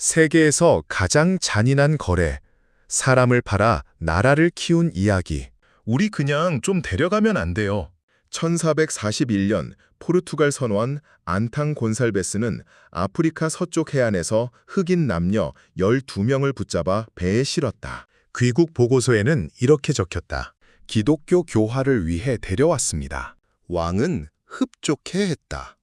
세계에서 가장 잔인한 거래, 사람을 팔아 나라를 키운 이야기. 우리 그냥 좀 데려가면 안 돼요. 1441년 포르투갈 선원 안탕 곤살베스는 아프리카 서쪽 해안에서 흑인 남녀 12명을 붙잡아 배에 실었다. 귀국 보고서에는 이렇게 적혔다. 기독교 교화를 위해 데려왔습니다. 왕은 흡족해 했다.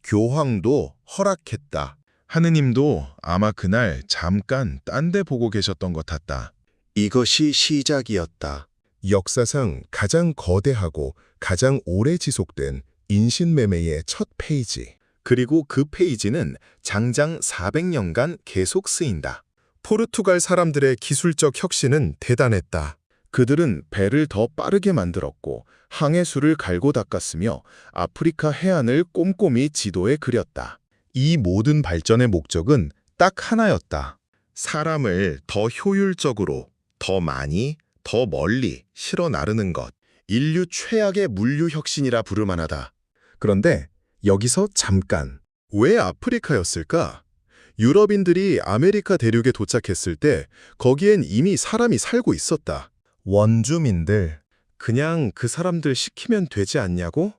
교황도 허락했다. 하느님도 아마 그날 잠깐 딴 데 보고 계셨던 것 같다. 이것이 시작이었다. 역사상 가장 거대하고 가장 오래 지속된 인신매매의 첫 페이지. 그리고 그 페이지는 장장 400년간 계속 쓰인다. 포르투갈 사람들의 기술적 혁신은 대단했다. 그들은 배를 더 빠르게 만들었고 항해수를 갈고 닦았으며 아프리카 해안을 꼼꼼히 지도에 그렸다. 이 모든 발전의 목적은 딱 하나였다. 사람을 더 효율적으로, 더 많이, 더 멀리 실어 나르는 것. 인류 최악의 물류 혁신이라 부를 만하다. 그런데 여기서 잠깐. 왜 아프리카였을까? 유럽인들이 아메리카 대륙에 도착했을 때 거기엔 이미 사람이 살고 있었다. 원주민들. 그냥 그 사람들 시키면 되지 않냐고?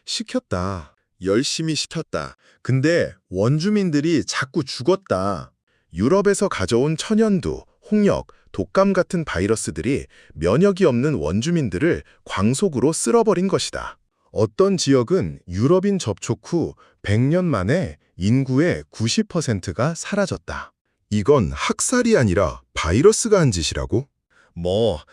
시켰다. 열심히 시켰다. 근데 원주민들이 자꾸 죽었다. 유럽에서 가져온 천연두, 홍역, 독감 같은 바이러스들이 면역이 없는 원주민들을 광속으로 쓸어버린 것이다. 어떤 지역은 유럽인 접촉 후 100년 만에 인구의 90%가 사라졌다. 이건 학살이 아니라 바이러스가 한 짓이라고?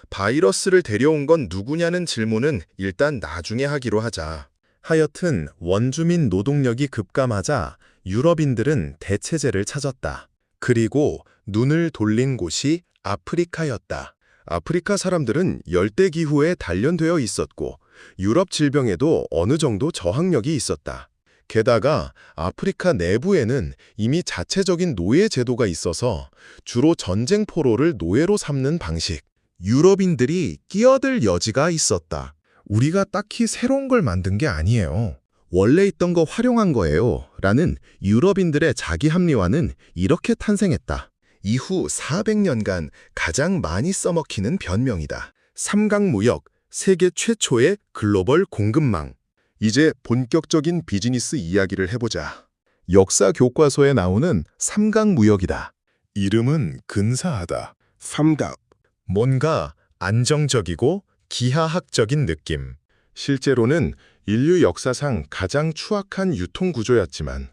바이러스를 데려온 건 누구냐는 질문은 일단 나중에 하기로 하자. 하여튼 원주민 노동력이 급감하자 유럽인들은 대체제를 찾았다. 그리고 눈을 돌린 곳이 아프리카였다. 아프리카 사람들은 열대기후에 단련되어 있었고 유럽 질병에도 어느 정도 저항력이 있었다. 게다가 아프리카 내부에는 이미 자체적인 노예 제도가 있어서 주로 전쟁 포로를 노예로 삼는 방식. 유럽인들이 끼어들 여지가 있었다. 우리가 딱히 새로운 걸 만든 게 아니에요. 원래 있던 거 활용한 거예요. 라는 유럽인들의 자기 합리화는 이렇게 탄생했다. 이후 400년간 가장 많이 써먹히는 변명이다. 삼각무역, 세계 최초의 글로벌 공급망. 이제 본격적인 비즈니스 이야기를 해보자. 역사 교과서에 나오는 삼각무역이다. 이름은 근사하다. 삼각. 뭔가 안정적이고 기하학적인 느낌. 실제로는 인류 역사상 가장 추악한 유통구조였지만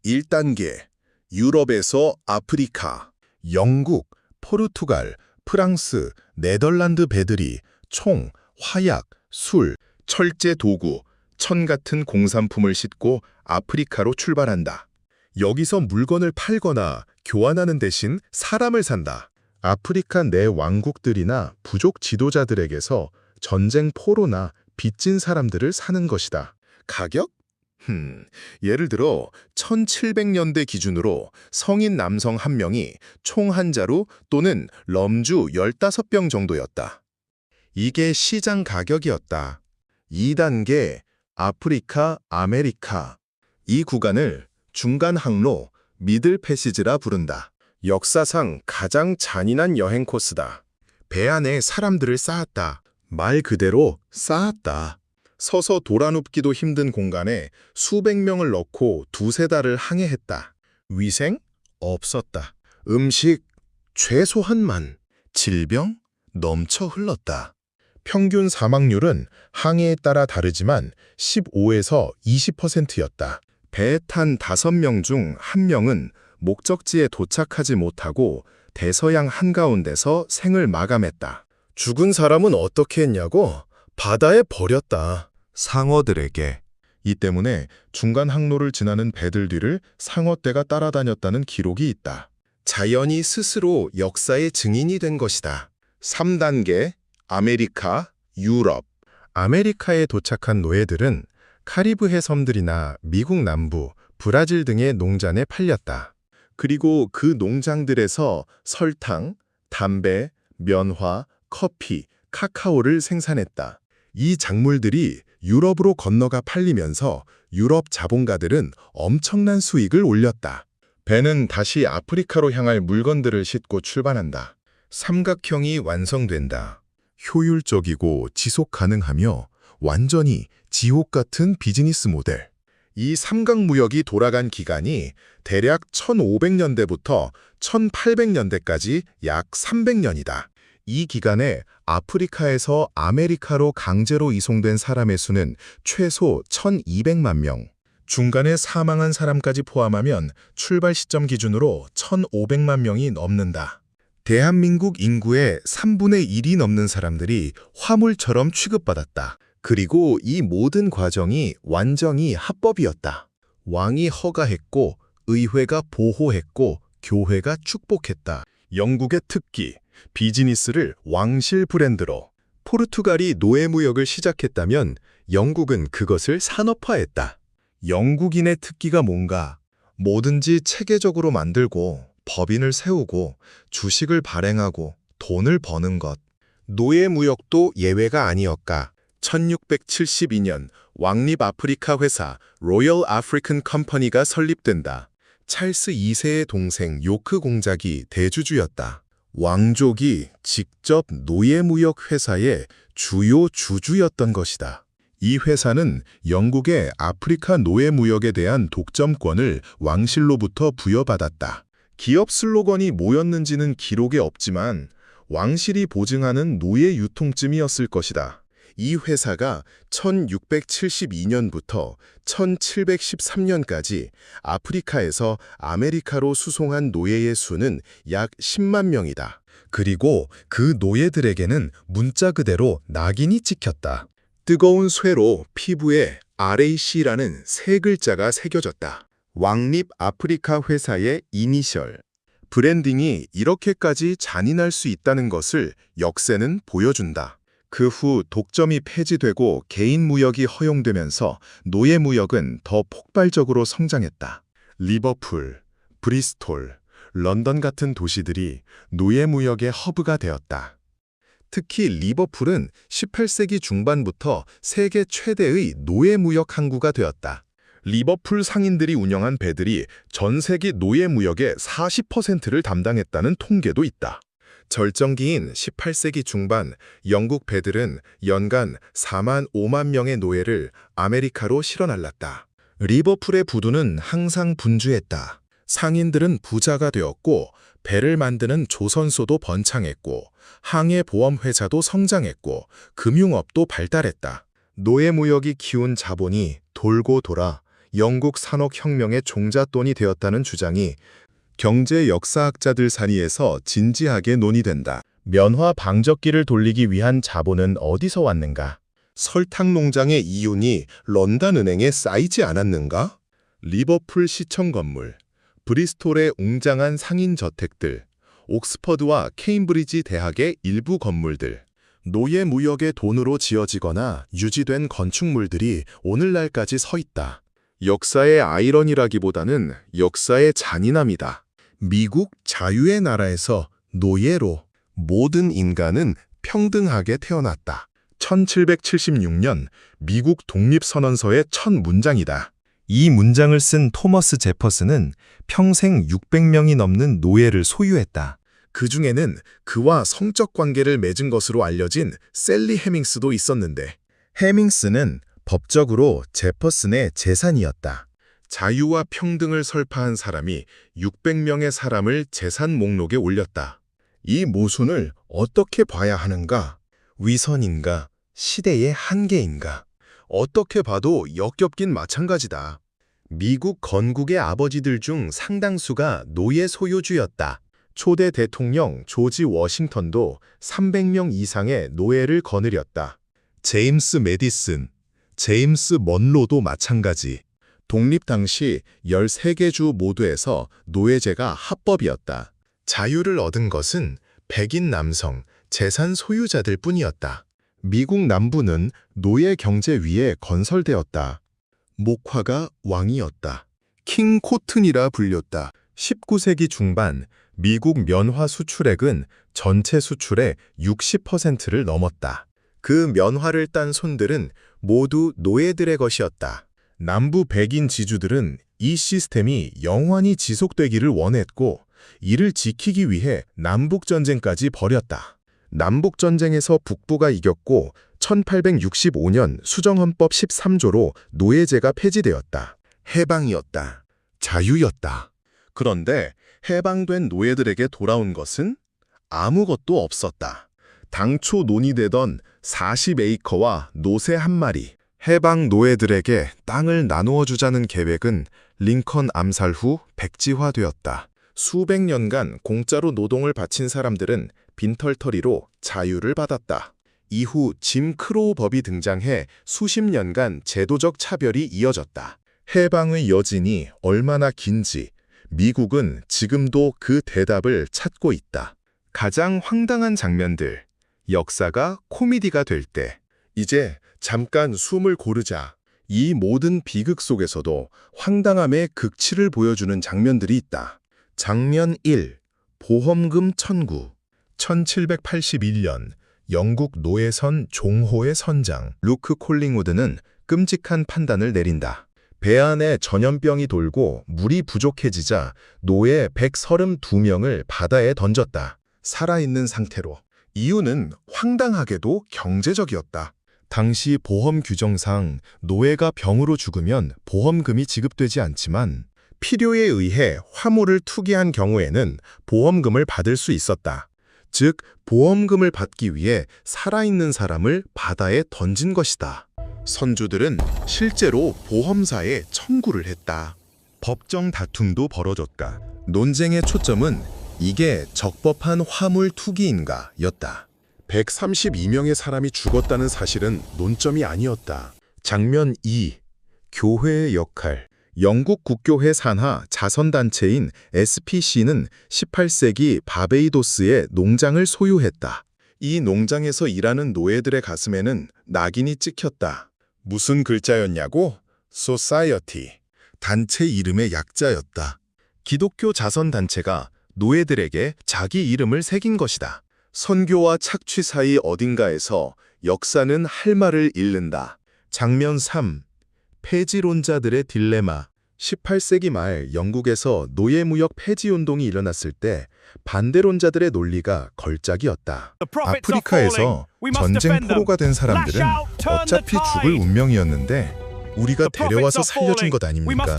1단계, 유럽에서 아프리카, 영국, 포르투갈, 프랑스, 네덜란드 배들이 총, 화약, 술, 철제 도구, 천 같은 공산품을 싣고 아프리카로 출발한다. 여기서 물건을 팔거나 교환하는 대신 사람을 산다. 아프리카 내 왕국들이나 부족 지도자들에게서 전쟁 포로나 빚진 사람들을 사는 것이다. 가격? 예를 들어 1700년대 기준으로 성인 남성 1명이 총 한 자루 또는 럼주 15병 정도였다. 이게 시장 가격이었다. 2단계 아프리카, 아메리카. 이 구간을 중간 항로, 미들 패시지라 부른다. 역사상 가장 잔인한 여행 코스다. 배 안에 사람들을 쌓았다. 말 그대로 쌓았다. 서서 돌아눕기도 힘든 공간에 수백 명을 넣고 두세 달을 항해했다. 위생? 없었다. 음식? 최소한만. 질병? 넘쳐 흘렀다. 평균 사망률은 항해에 따라 다르지만 15에서 20%였다. 배에 탄 5명 중 1명은 목적지에 도착하지 못하고 대서양 한가운데서 생을 마감했다. 죽은 사람은 어떻게 했냐고? 바다에 버렸다. 상어들에게. 이 때문에 중간 항로를 지나는 배들 뒤를 상어떼가 따라다녔다는 기록이 있다. 자연이 스스로 역사의 증인이 된 것이다. 3단계 아메리카, 유럽. 아메리카에 도착한 노예들은 카리브해 섬들이나 미국 남부, 브라질 등의 농장에 팔렸다. 그리고 그 농장들에서 설탕, 담배, 면화, 커피, 카카오를 생산했다. 이 작물들이 유럽으로 건너가 팔리면서 유럽 자본가들은 엄청난 수익을 올렸다. 배는 다시 아프리카로 향할 물건들을 싣고 출발한다. 삼각형이 완성된다. 효율적이고 지속 가능하며 완전히 지옥 같은 비즈니스 모델. 이 삼각무역이 돌아간 기간이 대략 1500년대부터 1800년대까지 약 300년이다. 이 기간에 아프리카에서 아메리카로 강제로 이송된 사람의 수는 최소 1200만 명. 중간에 사망한 사람까지 포함하면 출발 시점 기준으로 1500만 명이 넘는다. 대한민국 인구의 3분의 1이 넘는 사람들이 화물처럼 취급받았다. 그리고 이 모든 과정이 완전히 합법이었다. 왕이 허가했고, 의회가 보호했고, 교회가 축복했다. 영국의 특기, 비즈니스를 왕실 브랜드로. 포르투갈이 노예무역을 시작했다면 영국은 그것을 산업화했다. 영국인의 특기가 뭔가? 뭐든지 체계적으로 만들고, 법인을 세우고, 주식을 발행하고, 돈을 버는 것. 노예무역도 예외가 아니었까. 1672년 왕립 아프리카 회사 로열 아프리칸 컴퍼니가 설립된다. 찰스 2세의 동생 요크 공작이 대주주였다. 왕족이 직접 노예무역 회사의 주요 주주였던 것이다. 이 회사는 영국의 아프리카 노예무역에 대한 독점권을 왕실로부터 부여받았다. 기업 슬로건이 뭐였는지는 기록에 없지만 왕실이 보증하는 노예 유통쯤이었을 것이다. 이 회사가 1672년부터 1713년까지 아프리카에서 아메리카로 수송한 노예의 수는 약 10만 명이다. 그리고 그 노예들에게는 문자 그대로 낙인이 찍혔다. 뜨거운 쇠로 피부에 RAC라는 세 글자가 새겨졌다. 왕립 아프리카 회사의 이니셜. 브랜딩이 이렇게까지 잔인할 수 있다는 것을 역사는 보여준다. 그 후 독점이 폐지되고 개인 무역이 허용되면서 노예 무역은 더 폭발적으로 성장했다. 리버풀, 브리스톨, 런던 같은 도시들이 노예 무역의 허브가 되었다. 특히 리버풀은 18세기 중반부터 세계 최대의 노예 무역 항구가 되었다. 리버풀 상인들이 운영한 배들이 전 세계 노예 무역의 40%를 담당했다는 통계도 있다. 절정기인 18세기 중반 영국 배들은 연간 4만 5만 명의 노예를 아메리카로 실어날랐다. 리버풀의 부두는 항상 분주했다. 상인들은 부자가 되었고 배를 만드는 조선소도 번창했고 항해보험회사도 성장했고 금융업도 발달했다. 노예무역이 키운 자본이 돌고 돌아 영국 산업혁명의 종잣돈이 되었다는 주장이 경제 역사학자들 사이에서 진지하게 논의된다. 면화 방적기를 돌리기 위한 자본은 어디서 왔는가? 설탕 농장의 이윤이 런던 은행에 쌓이지 않았는가? 리버풀 시청 건물, 브리스톨의 웅장한 상인 저택들, 옥스퍼드와 케임브리지 대학의 일부 건물들, 노예 무역의 돈으로 지어지거나 유지된 건축물들이 오늘날까지 서 있다. 역사의 아이러니라기보다는 역사의 잔인함이다. 미국 자유의 나라에서 노예로 모든 인간은 평등하게 태어났다. 1776년 미국 독립선언서의 첫 문장이다. 이 문장을 쓴 토머스 제퍼슨은 평생 600명이 넘는 노예를 소유했다. 그 중에는 그와 성적 관계를 맺은 것으로 알려진 셀리 해밍스도 있었는데, 해밍스는 법적으로 제퍼슨의 재산이었다. 자유와 평등을 설파한 사람이 600명의 사람을 재산 목록에 올렸다. 이 모순을 어떻게 봐야 하는가? 위선인가? 시대의 한계인가? 어떻게 봐도 역겹긴 마찬가지다. 미국 건국의 아버지들 중 상당수가 노예 소유주였다. 초대 대통령 조지 워싱턴도 300명 이상의 노예를 거느렸다. 제임스 메디슨, 제임스 먼로도 마찬가지. 독립 당시 13개 주 모두에서 노예제가 합법이었다. 자유를 얻은 것은 백인 남성, 재산 소유자들 뿐이었다. 미국 남부는 노예 경제 위에 건설되었다. 목화가 왕이었다. 킹 코튼이라 불렸다. 19세기 중반 미국 면화 수출액은 전체 수출의 60%를 넘었다. 그 면화를 딴 손들은 모두 노예들의 것이었다. 남부 백인 지주들은 이 시스템이 영원히 지속되기를 원했고 이를 지키기 위해 남북전쟁까지 벌였다. 남북전쟁에서 북부가 이겼고 1865년 수정헌법 13조로 노예제가 폐지되었다. 해방이었다. 자유였다. 그런데 해방된 노예들에게 돌아온 것은 아무것도 없었다. 당초 논의되던 40에이커와 노새 한 마리, 해방 노예들에게 땅을 나누어 주자는 계획은 링컨 암살 후 백지화되었다. 수백 년간 공짜로 노동을 바친 사람들은 빈털터리로 자유를 받았다. 이후 짐 크로우 법이 등장해 수십 년간 제도적 차별이 이어졌다. 해방의 여진이 얼마나 긴지 미국은 지금도 그 대답을 찾고 있다. 가장 황당한 장면들, 역사가 코미디가 될 때, 이제 잠깐 숨을 고르자. 이 모든 비극 속에서도 황당함의 극치를 보여주는 장면들이 있다. 장면 1. 보험금 청구. 1781년 영국 노예선 종호의 선장 루크 콜링우드는 끔찍한 판단을 내린다. 배 안에 전염병이 돌고 물이 부족해지자 노예 132명을 바다에 던졌다. 살아있는 상태로. 이유는 황당하게도 경제적이었다. 당시 보험 규정상 노예가 병으로 죽으면 보험금이 지급되지 않지만 필요에 의해 화물을 투기한 경우에는 보험금을 받을 수 있었다. 즉, 보험금을 받기 위해 살아있는 사람을 바다에 던진 것이다. 선주들은 실제로 보험사에 청구를 했다. 법정 다툼도 벌어졌다. 논쟁의 초점은 이게 적법한 화물 투기인가 였다. 132명의 사람이 죽었다는 사실은 논점이 아니었다. 장면 2. 교회의 역할. 영국 국교회 산하 자선단체인 SPC는 18세기 바베이도스의 농장을 소유했다. 이 농장에서 일하는 노예들의 가슴에는 낙인이 찍혔다. 무슨 글자였냐고? Society. 단체 이름의 약자였다. 기독교 자선단체가 노예들에게 자기 이름을 새긴 것이다. 선교와 착취 사이 어딘가에서 역사는 할 말을 잃는다. 장면 3. 폐지론자들의 딜레마. 18세기 말 영국에서 노예무역 폐지운동이 일어났을 때 반대론자들의 논리가 걸작이었다. 아프리카에서 전쟁 포로가 된 사람들은 어차피 죽을 운명이었는데 우리가 데려와서 살려준 것 아닙니까?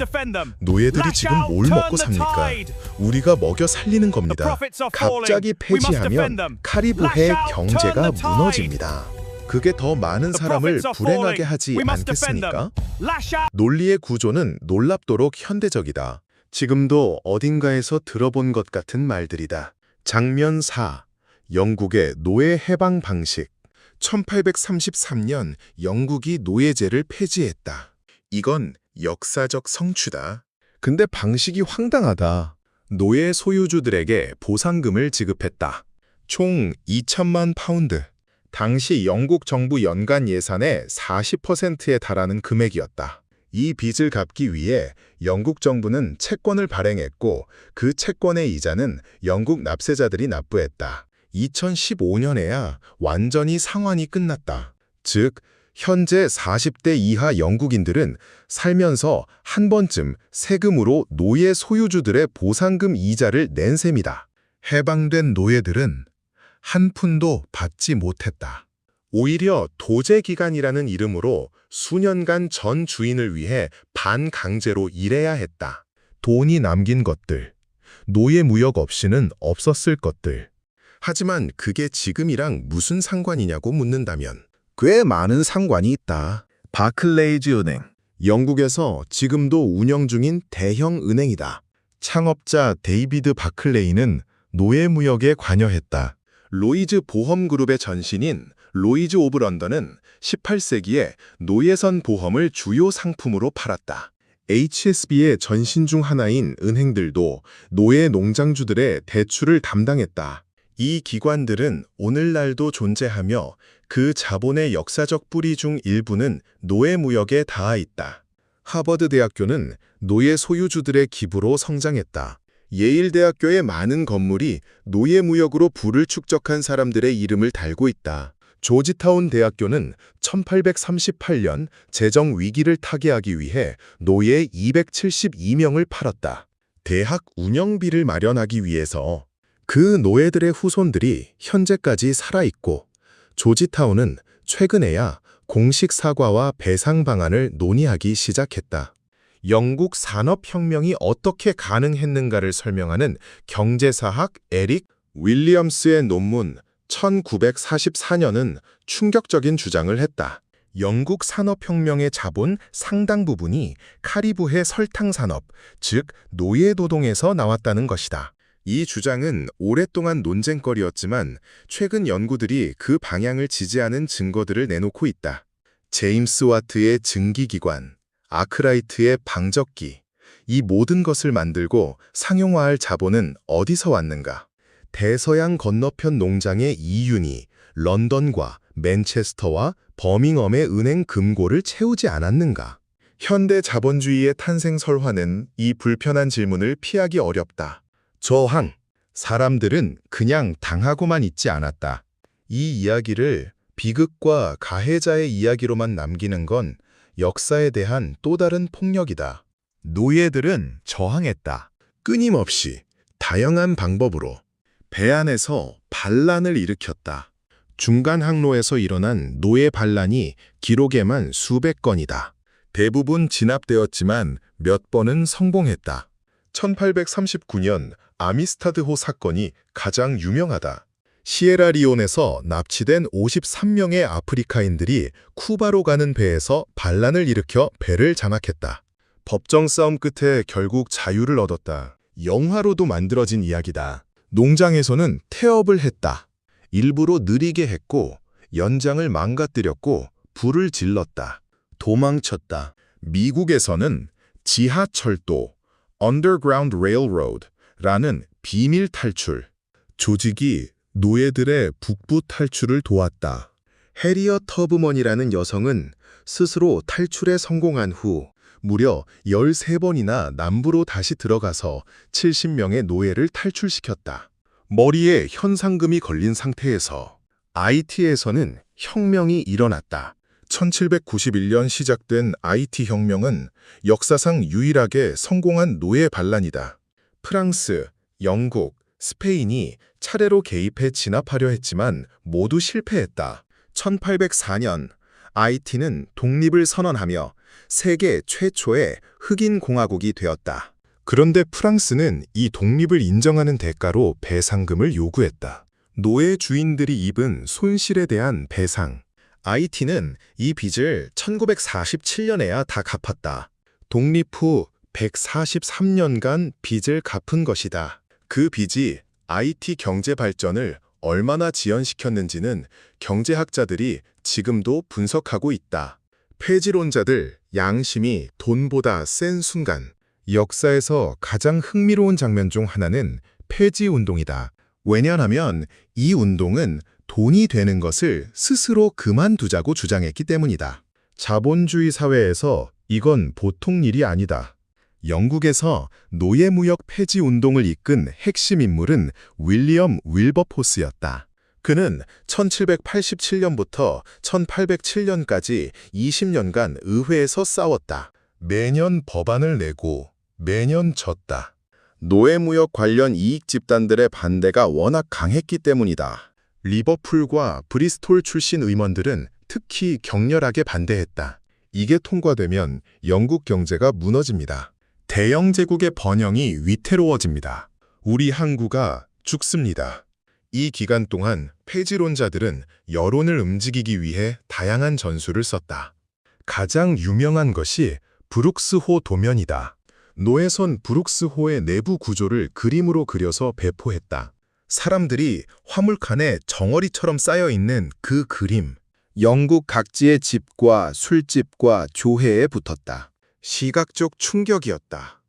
노예들이 지금 뭘 먹고 삽니까? 우리가 먹여 살리는 겁니다. 갑자기 폐지하면 카리브해 경제가 무너집니다. 그게 더 많은 사람을 불행하게 하지 않겠습니까? 논리의 구조는 놀랍도록 현대적이다. 지금도 어딘가에서 들어본 것 같은 말들이다. 장면 4. 영국의 노예 해방 방식. 1833년 영국이 노예제를 폐지했다. 이건 역사적 성취다. 근데 방식이 황당하다. 노예 소유주들에게 보상금을 지급했다. 총 2천만 파운드. 당시 영국 정부 연간 예산의 40%에 달하는 금액이었다. 이 빚을 갚기 위해 영국 정부는 채권을 발행했고 그 채권의 이자는 영국 납세자들이 납부했다. 2015년에야 완전히 상환이 끝났다. 즉, 현재 40대 이하 영국인들은 살면서 한 번쯤 세금으로 노예 소유주들의 보상금 이자를 낸 셈이다. 해방된 노예들은 한 푼도 받지 못했다. 오히려 도제기간이라는 이름으로 수년간 전 주인을 위해 반강제로 일해야 했다. 돈이 남긴 것들, 노예 무역 없이는 없었을 것들. 하지만 그게 지금이랑 무슨 상관이냐고 묻는다면 꽤 많은 상관이 있다. 바클레이즈 은행. 영국에서 지금도 운영 중인 대형 은행이다. 창업자 데이비드 바클레이는 노예 무역에 관여했다. 로이즈 보험그룹의 전신인 로이즈 오브 런던은 18세기에 노예선 보험을 주요 상품으로 팔았다. HSB의 전신 중 하나인 은행들도 노예 농장주들의 대출을 담당했다. 이 기관들은 오늘날도 존재하며 그 자본의 역사적 뿌리 중 일부는 노예 무역에 닿아 있다. 하버드 대학교는 노예 소유주들의 기부로 성장했다. 예일대학교의 많은 건물이 노예 무역으로 부를 축적한 사람들의 이름을 달고 있다. 조지타운 대학교는 1838년 재정 위기를 타개하기 위해 노예 272명을 팔았다. 대학 운영비를 마련하기 위해서 그 노예들의 후손들이 현재까지 살아있고 조지타운은 최근에야 공식 사과와 배상 방안을 논의하기 시작했다. 영국 산업혁명이 어떻게 가능했는가를 설명하는 경제사학 에릭 윌리엄스의 논문 1944년은 충격적인 주장을 했다. 영국 산업혁명의 자본 상당 부분이 카리브해 설탕산업, 즉 노예노동에서 나왔다는 것이다. 이 주장은 오랫동안 논쟁거리였지만 최근 연구들이 그 방향을 지지하는 증거들을 내놓고 있다. 제임스 와트의 증기기관, 아크라이트의 방적기, 이 모든 것을 만들고 상용화할 자본은 어디서 왔는가? 대서양 건너편 농장의 이윤이 런던과 맨체스터와 버밍엄의 은행 금고를 채우지 않았는가? 현대 자본주의의 탄생 설화는 이 불편한 질문을 피하기 어렵다. 저항, 사람들은 그냥 당하고만 있지 않았다. 이 이야기를 비극과 가해자의 이야기로만 남기는 건 역사에 대한 또 다른 폭력이다. 노예들은 저항했다. 끊임없이 다양한 방법으로 배 안에서 반란을 일으켰다. 중간 항로에서 일어난 노예 반란이 기록에만 수백 건이다. 대부분 진압되었지만 몇 번은 성공했다. 1839년 아미스타드호 사건이 가장 유명하다. 시에라리온에서 납치된 53명의 아프리카인들이 쿠바로 가는 배에서 반란을 일으켜 배를 장악했다. 법정 싸움 끝에 결국 자유를 얻었다. 영화로도 만들어진 이야기다. 농장에서는 태업을 했다. 일부러 느리게 했고 연장을 망가뜨렸고 불을 질렀다. 도망쳤다. 미국에서는 지하철도 Underground Railroad라는 비밀 탈출, 조직이 노예들의 북부 탈출을 도왔다. 해리엇 터브먼이라는 여성은 스스로 탈출에 성공한 후 무려 13번이나 남부로 다시 들어가서 70명의 노예를 탈출시켰다. 머리에 현상금이 걸린 상태에서 IT에서는 혁명이 일어났다. 1791년 시작된 IT 혁명은 역사상 유일하게 성공한 노예 반란이다. 프랑스, 영국, 스페인이 차례로 개입해 진압하려 했지만 모두 실패했다. 1804년 IT는 독립을 선언하며 세계 최초의 흑인 공화국이 되었다. 그런데 프랑스는 이 독립을 인정하는 대가로 배상금을 요구했다. 노예 주인들이 입은 손실에 대한 배상. IT는 이 빚을 1947년에야 다 갚았다. 독립 후 143년간 빚을 갚은 것이다. 그 빚이 IT 경제 발전을 얼마나 지연시켰는지는 경제학자들이 지금도 분석하고 있다. 폐지론자들 양심이 돈보다 센 순간. 역사에서 가장 흥미로운 장면 중 하나는 폐지운동이다. 왜냐하면 이 운동은 돈이 되는 것을 스스로 그만두자고 주장했기 때문이다. 자본주의 사회에서 이건 보통 일이 아니다. 영국에서 노예무역 폐지 운동을 이끈 핵심 인물은 윌리엄 윌버포스였다. 그는 1787년부터 1807년까지 20년간 의회에서 싸웠다. 매년 법안을 내고 매년 졌다. 노예무역 관련 이익 집단들의 반대가 워낙 강했기 때문이다. 리버풀과 브리스톨 출신 의원들은 특히 격렬하게 반대했다. 이게 통과되면 영국 경제가 무너집니다. 대영 제국의 번영이 위태로워집니다. 우리 항구가 죽습니다. 이 기간 동안 폐지론자들은 여론을 움직이기 위해 다양한 전술을 썼다. 가장 유명한 것이 브룩스호 도면이다. 노예선 브룩스호의 내부 구조를 그림으로 그려서 배포했다. 사람들이 화물칸에 정어리처럼 쌓여있는 그 그림. 영국 각지의 집과 술집과 조회에 붙었다. 시각적 충격이었다.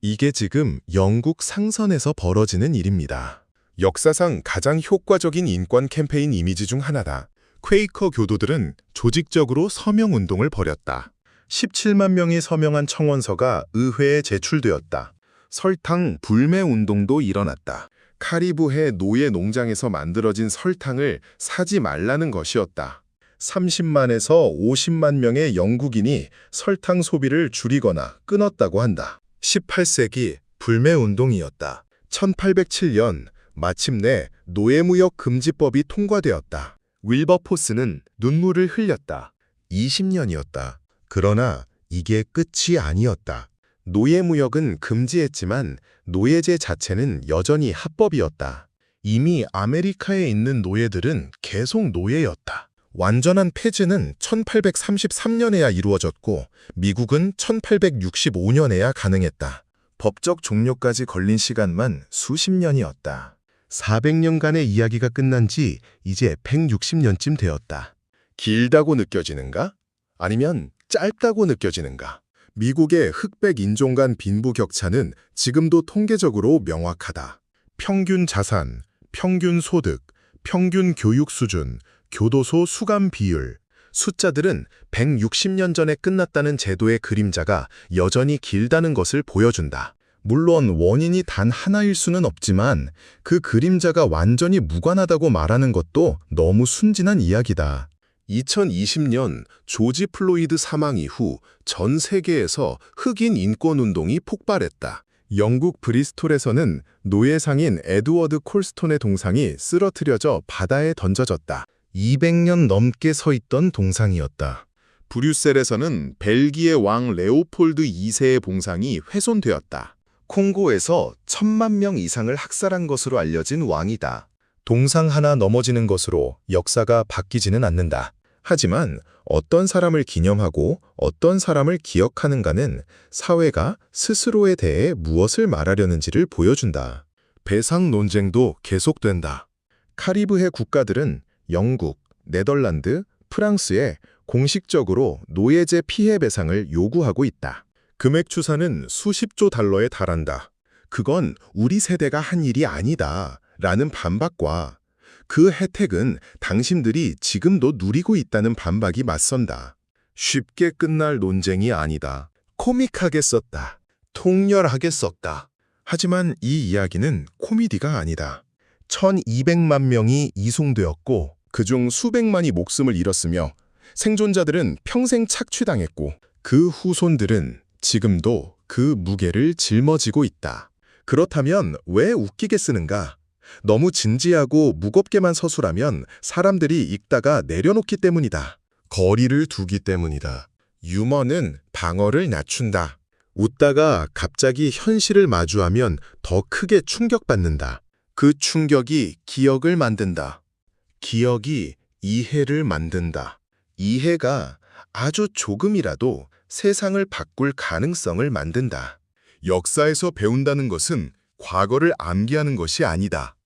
이게 지금 영국 상선에서 벌어지는 일입니다. 역사상 가장 효과적인 인권 캠페인 이미지 중 하나다. 퀘이커 교도들은 조직적으로 서명운동을 벌였다. 17만 명이 서명한 청원서가 의회에 제출되었다. 설탕 불매 운동도 일어났다. 카리브해 노예 농장에서 만들어진 설탕을 사지 말라는 것이었다. 30만에서 50만 명의 영국인이 설탕 소비를 줄이거나 끊었다고 한다. 18세기 불매운동이었다. 1807년 마침내 노예무역 금지법이 통과되었다. 윌버포스는 눈물을 흘렸다. 20년이었다. 그러나 이게 끝이 아니었다. 노예무역은 금지했지만 노예제 자체는 여전히 합법이었다. 이미 아메리카에 있는 노예들은 계속 노예였다. 완전한 폐지는 1833년에야 이루어졌고 미국은 1865년에야 가능했다. 법적 종료까지 걸린 시간만 수십 년이었다. 400년간의 이야기가 끝난 지 이제 160년쯤 되었다. 길다고 느껴지는가? 아니면 짧다고 느껴지는가? 미국의 흑백 인종 간 빈부 격차는 지금도 통계적으로 명확하다. 평균 자산, 평균 소득, 평균 교육 수준, 교도소 수감 비율, 숫자들은 160년 전에 끝났다는 제도의 그림자가 여전히 길다는 것을 보여준다. 물론 원인이 단 하나일 수는 없지만 그 그림자가 완전히 무관하다고 말하는 것도 너무 순진한 이야기다. 2020년 조지 플로이드 사망 이후 전 세계에서 흑인 인권운동이 폭발했다. 영국 브리스톨에서는 노예 상인 에드워드 콜스톤의 동상이 쓰러뜨려져 바다에 던져졌다. 200년 넘게 서 있던 동상이었다. 브뤼셀에서는 벨기에 왕 레오폴드 2세의 봉상이 훼손되었다. 콩고에서 1000만 명 이상을 학살한 것으로 알려진 왕이다. 동상 하나 넘어지는 것으로 역사가 바뀌지는 않는다. 하지만 어떤 사람을 기념하고 어떤 사람을 기억하는가는 사회가 스스로에 대해 무엇을 말하려는지를 보여준다. 배상 논쟁도 계속된다. 카리브해 국가들은 영국, 네덜란드, 프랑스에 공식적으로 노예제 피해 배상을 요구하고 있다. 금액 추산은 수십조 달러에 달한다. 그건 우리 세대가 한 일이 아니다 라는 반박과 그 혜택은 당신들이 지금도 누리고 있다는 반박이 맞선다. 쉽게 끝날 논쟁이 아니다. 코믹하게 썼다. 통렬하게 썼다. 하지만 이 이야기는 코미디가 아니다. 1200만 명이 이송되었고 그중 수백만이 목숨을 잃었으며 생존자들은 평생 착취당했고 그 후손들은 지금도 그 무게를 짊어지고 있다. 그렇다면 왜 웃기게 쓰는가? 너무 진지하고 무겁게만 서술하면 사람들이 읽다가 내려놓기 때문이다. 거리를 두기 때문이다. 유머는 방어를 낮춘다. 웃다가 갑자기 현실을 마주하면 더 크게 충격받는다. 그 충격이 기억을 만든다. 기억이 이해를 만든다. 이해가 아주 조금이라도 세상을 바꿀 가능성을 만든다. 역사에서 배운다는 것은 과거를 암기하는 것이 아니다.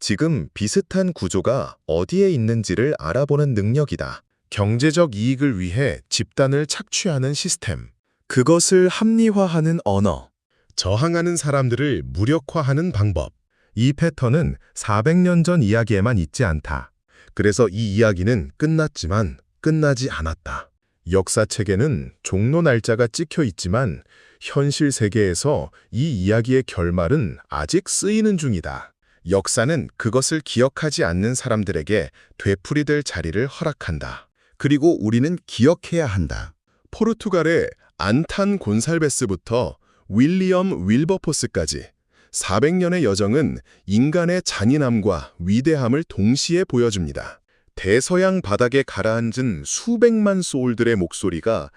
지금 비슷한 구조가 어디에 있는지를 알아보는 능력이다. 경제적 이익을 위해 집단을 착취하는 시스템. 그것을 합리화하는 언어. 저항하는 사람들을 무력화하는 방법. 이 패턴은 400년 전 이야기에만 있지 않다. 그래서 이 이야기는 끝났지만 끝나지 않았다. 역사책에는 종료 날짜가 찍혀 있지만 현실 세계에서 이 이야기의 결말은 아직 쓰이는 중이다. 역사는 그것을 기억하지 않는 사람들에게 되풀이될 자리를 허락한다. 그리고 우리는 기억해야 한다. 포르투갈의 안탄 곤살베스부터 윌리엄 윌버포스까지 400년의 여정은 인간의 잔인함과 위대함을 동시에 보여줍니다. 대서양 바닥에 가라앉은 수백만 소울들의 목소리가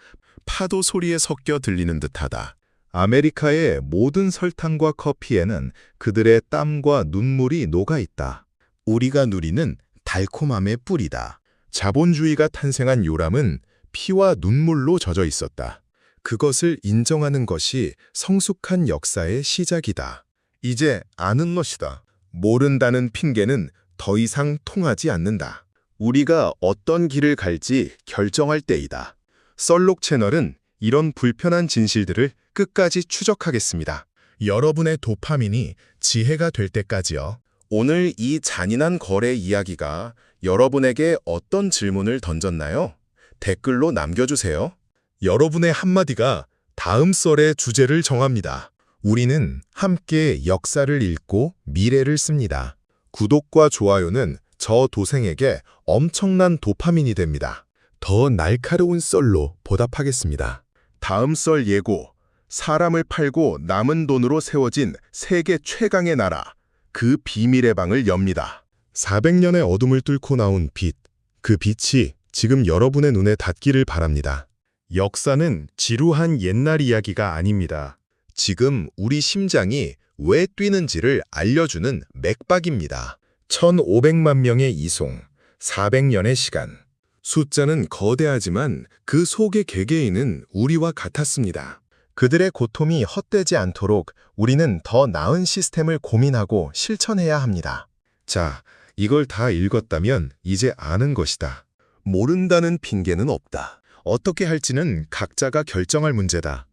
파도 소리에 섞여 들리는 듯하다. 아메리카의 모든 설탕과 커피에는 그들의 땀과 눈물이 녹아있다. 우리가 누리는 달콤함의 뿌리다. 자본주의가 탄생한 요람은 피와 눈물로 젖어 있었다. 그것을 인정하는 것이 성숙한 역사의 시작이다. 이제 아는 것이다. 모른다는 핑계는 더 이상 통하지 않는다. 우리가 어떤 길을 갈지 결정할 때이다. 썰록 채널은 이런 불편한 진실들을 끝까지 추적하겠습니다. 여러분의 도파민이 지혜가 될 때까지요. 오늘 이 잔인한 거래 이야기가 여러분에게 어떤 질문을 던졌나요? 댓글로 남겨주세요. 여러분의 한마디가 다음 썰의 주제를 정합니다. 우리는 함께 역사를 읽고 미래를 씁니다. 구독과 좋아요는 저 도생에게 엄청난 도파민이 됩니다. 더 날카로운 썰로 보답하겠습니다. 다음 썰 예고. 사람을 팔고 남은 돈으로 세워진 세계 최강의 나라. 그 비밀의 방을 엽니다. 400년의 어둠을 뚫고 나온 빛. 그 빛이 지금 여러분의 눈에 닿기를 바랍니다. 역사는 지루한 옛날 이야기가 아닙니다. 지금 우리 심장이 왜 뛰는지를 알려주는 맥박입니다. 1500만 명의 이송, 400년의 시간. 숫자는 거대하지만 그 속의 개개인은 우리와 같았습니다. 그들의 고통이 헛되지 않도록 우리는 더 나은 시스템을 고민하고 실천해야 합니다. 자, 이걸 다 읽었다면 이제 아는 것이다. 모른다는 핑계는 없다. 어떻게 할지는 각자가 결정할 문제다.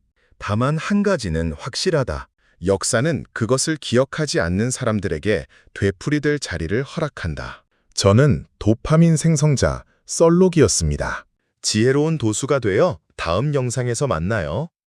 다만 한 가지는 확실하다. 역사는 그것을 기억하지 않는 사람들에게 되풀이될 자리를 허락한다. 저는 도파민 생성자 썰록이었습니다. 지혜로운 도수가 되어 다음 영상에서 만나요.